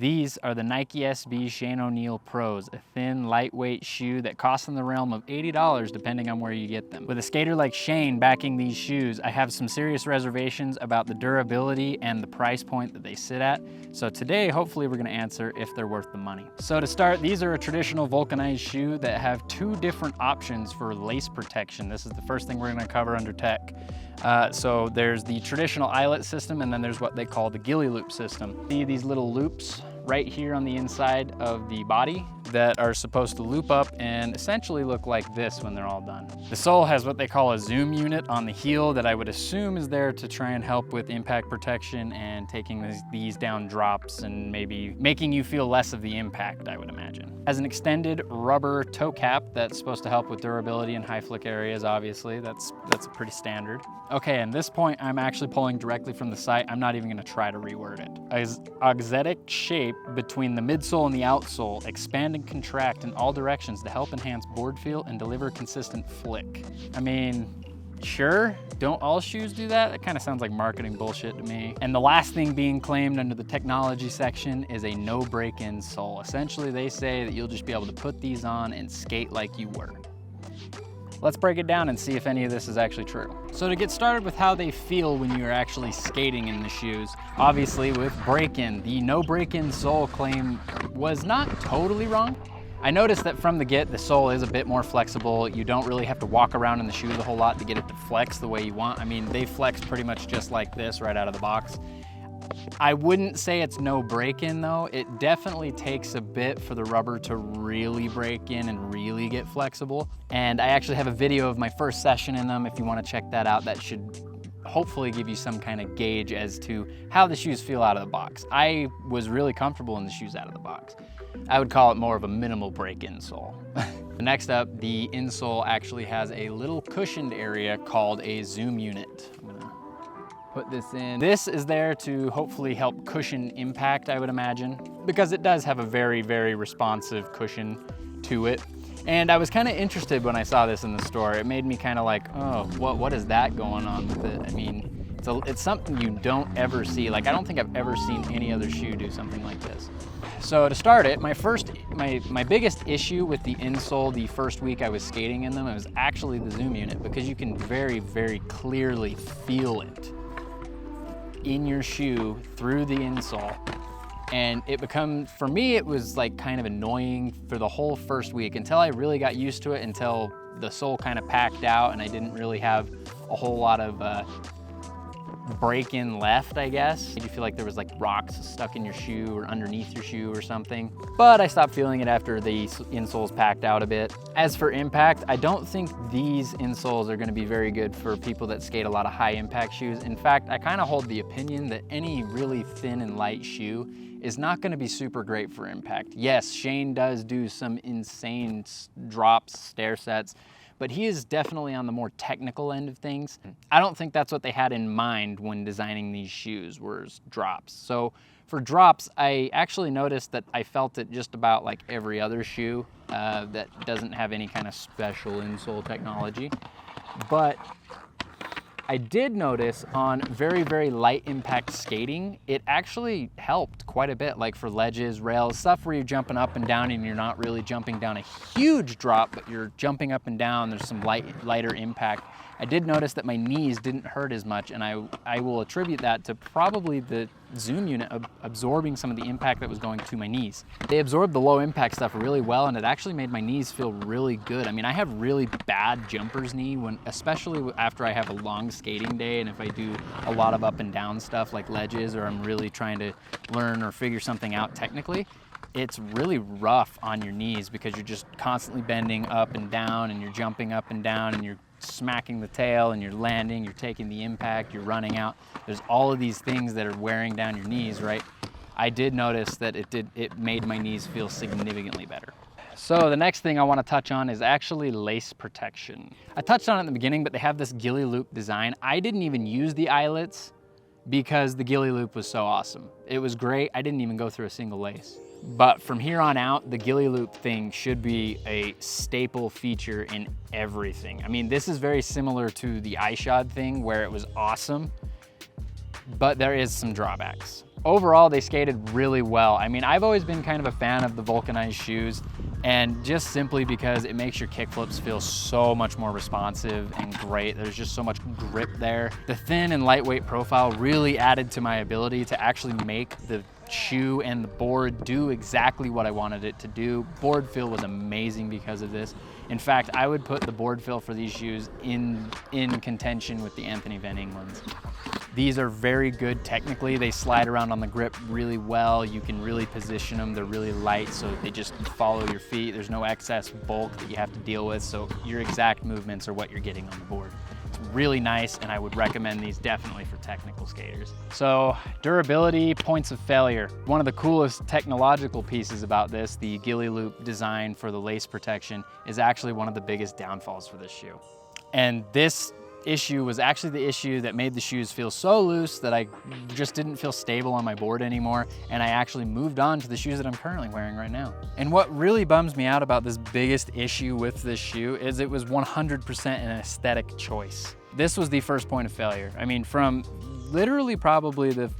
These are the Nike SB Shane O'Neill Pros, a thin, lightweight shoe that costs in the realm of $80 depending on where you get them. With a skater like Shane backing these shoes, I have some serious reservations about the durability and the price point that they sit at. So today, hopefully we're gonna answer if they're worth the money. So to start, these are a traditional vulcanized shoe that have two different options for lace protection. This is the first thing we're gonna cover under tech. So there's the traditional eyelet system, and then there's what they call the ghillie loop system. See these little loops right here on the inside of the body that are supposed to loop up and essentially look like this when they're all done. The sole has what they call a zoom unit on the heel that I would assume is there to try and help with impact protection and taking these down drops and maybe making you feel less of the impact, I would imagine. Has an extended rubber toe cap that's supposed to help with durability in high flick areas, obviously. That's pretty standard. Okay, at this point, I'm actually pulling directly from the site. I'm not even gonna try to reword it. Auxetic shape between the midsole and the outsole, expand and contract in all directions to help enhance board feel and deliver consistent flick. I mean, sure, don't all shoes do that? That kind of sounds like marketing bullshit to me. And the last thing being claimed under the technology section is a no break-in sole. Essentially, they say that you'll just be able to put these on and skate like you were. Let's break it down and see if any of this is actually true. So to get started with how they feel when you're actually skating in the shoes, obviously with break-in, the no break-in sole claim was not totally wrong. I noticed that from the get, the sole is a bit more flexible. You don't really have to walk around in the shoes a whole lot to get it to flex the way you want. I mean, they flex pretty much just like this right out of the box. I wouldn't say it's no break-in though. It definitely takes a bit for the rubber to really break in and really get flexible. And I actually have a video of my first session in them. If you want to check that out, that should hopefully give you some kind of gauge as to how the shoes feel out of the box. I was really comfortable in the shoes out of the box. I would call it more of a minimal break-in sole. Next up, the insole actually has a little cushioned area called a zoom unit. Put this in. This is there to hopefully help cushion impact, I would imagine, because it does have a very, very responsive cushion to it. And I was kind of interested when I saw this in the store. It made me kind of like, oh, what is that going on with it? I mean, it's something you don't ever see. Like, I don't think I've ever seen any other shoe do something like this. So to start it, my biggest issue with the insole the first week I was skating in them, it was actually the zoom unit, because you can very, very clearly feel it in your shoe through the insole. And for me, it was like kind of annoying for the whole first week until I really got used to it, until the sole kind of packed out and I didn't really have a whole lot of break-in left, I guess. You feel like there was like rocks stuck in your shoe or underneath your shoe or something. But I stopped feeling it after the insoles packed out a bit. As for impact, I don't think these insoles are gonna be very good for people that skate a lot of high impact shoes. In fact, I kind of hold the opinion that any really thin and light shoe is not gonna be super great for impact. Yes, Shane does do some insane drops, stair sets, but he is definitely on the more technical end of things. I don't think that's what they had in mind when designing these shoes, was drops. So for drops, I actually noticed that I felt it just about like every other shoe that doesn't have any kind of special insole technology. But I did notice on very, very light impact skating, it actually helped quite a bit, like for ledges, rails, stuff where you're jumping up and down and you're not really jumping down a huge drop, but you're jumping up and down, there's some lighter impact. I did notice that my knees didn't hurt as much, and I will attribute that to probably the zoom unit absorbing some of the impact that was going to my knees. They absorbed the low impact stuff really well, and it actually made my knees feel really good. I mean, I have really bad jumper's knee, especially after I have a long skating day, and if I do a lot of up and down stuff like ledges, or I'm really trying to learn or figure something out technically. It's really rough on your knees because you're just constantly bending up and down, and you're jumping up and down, and you're smacking the tail, and you're landing, you're taking the impact, you're running out. There's all of these things that are wearing down your knees, right? I did notice that it made my knees feel significantly better. So the next thing I want to touch on is actually lace protection. I touched on it in the beginning, but they have this ghillie loop design. I didn't even use the eyelets because the ghillie loop was so awesome. It was great. I didn't even go through a single lace. But from here on out, the ghillie loop thing should be a staple feature in everything. I mean, this is very similar to the iShod thing where it was awesome, but there is some drawbacks. Overall, they skated really well. I mean, I've always been kind of a fan of the vulcanized shoes, and just simply because it makes your kickflips feel so much more responsive and great. There's just so much grip there. The thin and lightweight profile really added to my ability to actually make the shoe and the board do exactly what I wanted it to do. Board feel was amazing because of this. In fact, I would put the board feel for these shoes in contention with the Anthony Van England's. These are very good technically. They slide around on the grip really well. You can really position them. They're really light, so they just follow your feet. There's no excess bulk that you have to deal with, so your exact movements are what you're getting on the board. It's really nice, and I would recommend these definitely for technical skaters. So durability, points of failure. One of the coolest technological pieces about this, the ghillie loop design for the lace protection, is actually one of the biggest downfalls for this shoe. And this issue was actually the issue that made the shoes feel so loose that I just didn't feel stable on my board anymore, and I actually moved on to the shoes that I'm currently wearing right now. And what really bums me out about this biggest issue with this shoe is it was 100% an aesthetic choice. This was the first point of failure. I mean, from literally probably the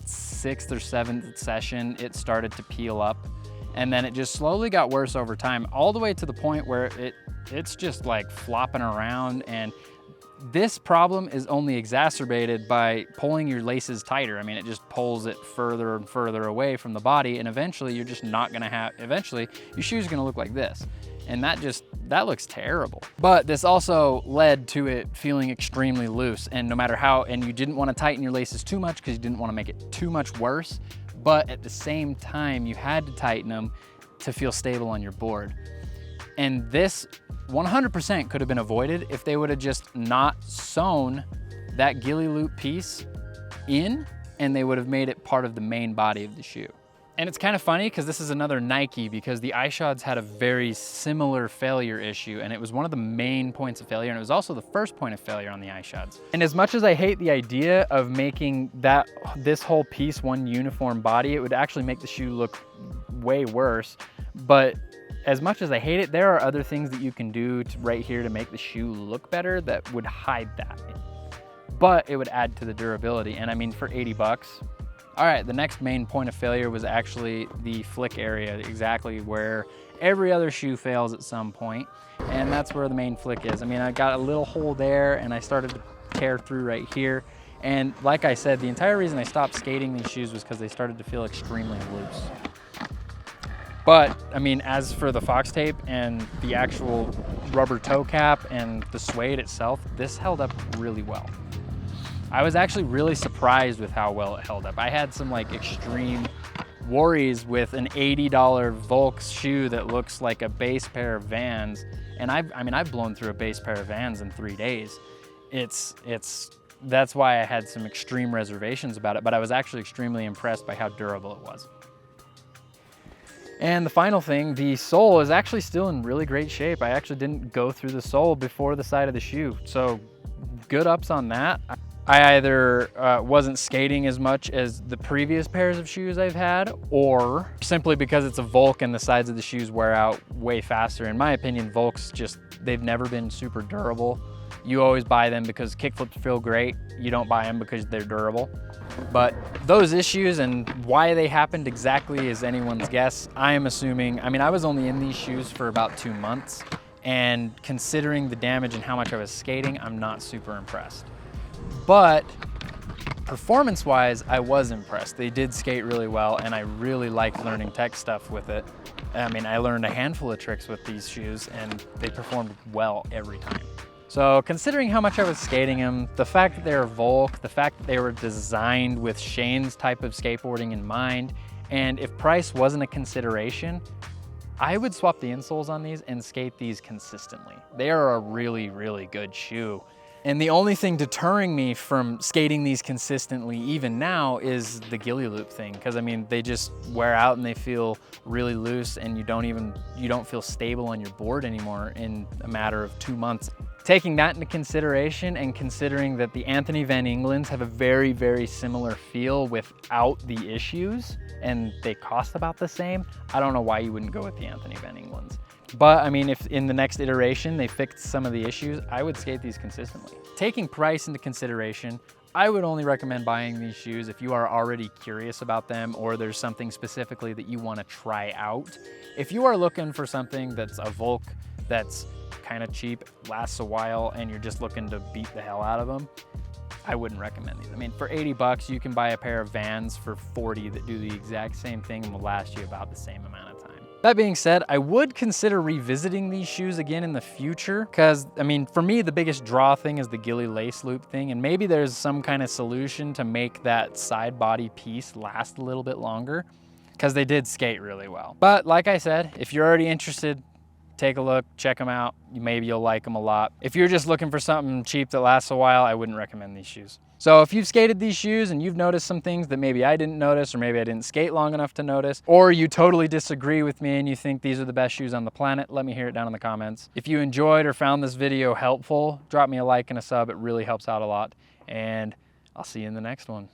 6th or 7th session, it started to peel up, and then it just slowly got worse over time, all the way to the point where it's just like flopping around. And this problem is only exacerbated by pulling your laces tighter. I mean, it just pulls it further and further away from the body, and eventually you're just not gonna have, eventually your shoe's gonna look like this. And that looks terrible. But this also led to it feeling extremely loose, and no matter how, and you didn't wanna tighten your laces too much because you didn't wanna make it too much worse, but at the same time, you had to tighten them to feel stable on your board. And this 100% could have been avoided if they would have just not sewn that ghillie loop piece in, and they would have made it part of the main body of the shoe. And it's kind of funny because this is another Nike, because the iShods had a very similar failure issue, and it was one of the main points of failure, and it was also the first point of failure on the iShods. And as much as I hate the idea of making this whole piece one uniform body, it would actually make the shoe look way worse. But as much as I hate it, there are other things that you can do right here to make the shoe look better that would hide that. But it would add to the durability. And I mean, for 80 bucks. All right, the next main point of failure was actually the flick area, exactly where every other shoe fails at some point. And that's where the main flick is. I mean, I got a little hole there, and I started to tear through right here. And like I said, the entire reason I stopped skating these shoes was because they started to feel extremely loose. But I mean, as for the Fox tape and the actual rubber toe cap and the suede itself, this held up really well. I was actually really surprised with how well it held up. I had some like extreme worries with an $80 Volks shoe that looks like a base pair of Vans. And I've blown through a base pair of Vans in 3 days. That's why I had some extreme reservations about it, but I was actually extremely impressed by how durable it was. And the final thing, the sole is actually still in really great shape. I actually didn't go through the sole before the side of the shoe, so good ups on that. I either wasn't skating as much as the previous pairs of shoes I've had, or simply because it's a Volk and the sides of the shoes wear out way faster. In my opinion, Volks they've never been super durable. You always buy them because kickflips feel great. You don't buy them because they're durable. But those issues and why they happened exactly is anyone's guess. I am assuming, I mean, I was only in these shoes for about 2 months, and considering the damage and how much I was skating, I'm not super impressed. But performance-wise, I was impressed. They did skate really well, and I really liked learning tech stuff with it. I mean, I learned a handful of tricks with these shoes, and they performed well every time. So considering how much I was skating them, the fact that they were Volk, the fact that they were designed with Shane's type of skateboarding in mind, and if price wasn't a consideration, I would swap the insoles on these and skate these consistently. They are a really, really good shoe. And the only thing deterring me from skating these consistently even now is the ghillie loop thing. Because I mean, they just wear out and they feel really loose, and you don't feel stable on your board anymore in a matter of 2 months. Taking that into consideration, and considering that the Anthony Van England's have a very, very similar feel without the issues, and they cost about the same, I don't know why you wouldn't go with the Anthony Van England's. But I mean, if in the next iteration they fixed some of the issues, I would skate these consistently. Taking price into consideration, I would only recommend buying these shoes if you are already curious about them or there's something specifically that you want to try out. If you are looking for something that's a Volk, that's kind of cheap, lasts a while, and you're just looking to beat the hell out of them, I wouldn't recommend these. I mean, for 80 bucks, you can buy a pair of Vans for 40 that do the exact same thing and will last you about the same amount of time. That being said, I would consider revisiting these shoes again in the future because, I mean, for me, the biggest draw thing is the ghillie lace loop thing, and maybe there's some kind of solution to make that side body piece last a little bit longer because they did skate really well. But like I said, if you're already interested, take a look, check them out. Maybe you'll like them a lot. If you're just looking for something cheap that lasts a while, I wouldn't recommend these shoes. So if you've skated these shoes and you've noticed some things that maybe I didn't notice, or maybe I didn't skate long enough to notice, or you totally disagree with me and you think these are the best shoes on the planet, let me hear it down in the comments. If you enjoyed or found this video helpful, drop me a like and a sub. It really helps out a lot. And I'll see you in the next one.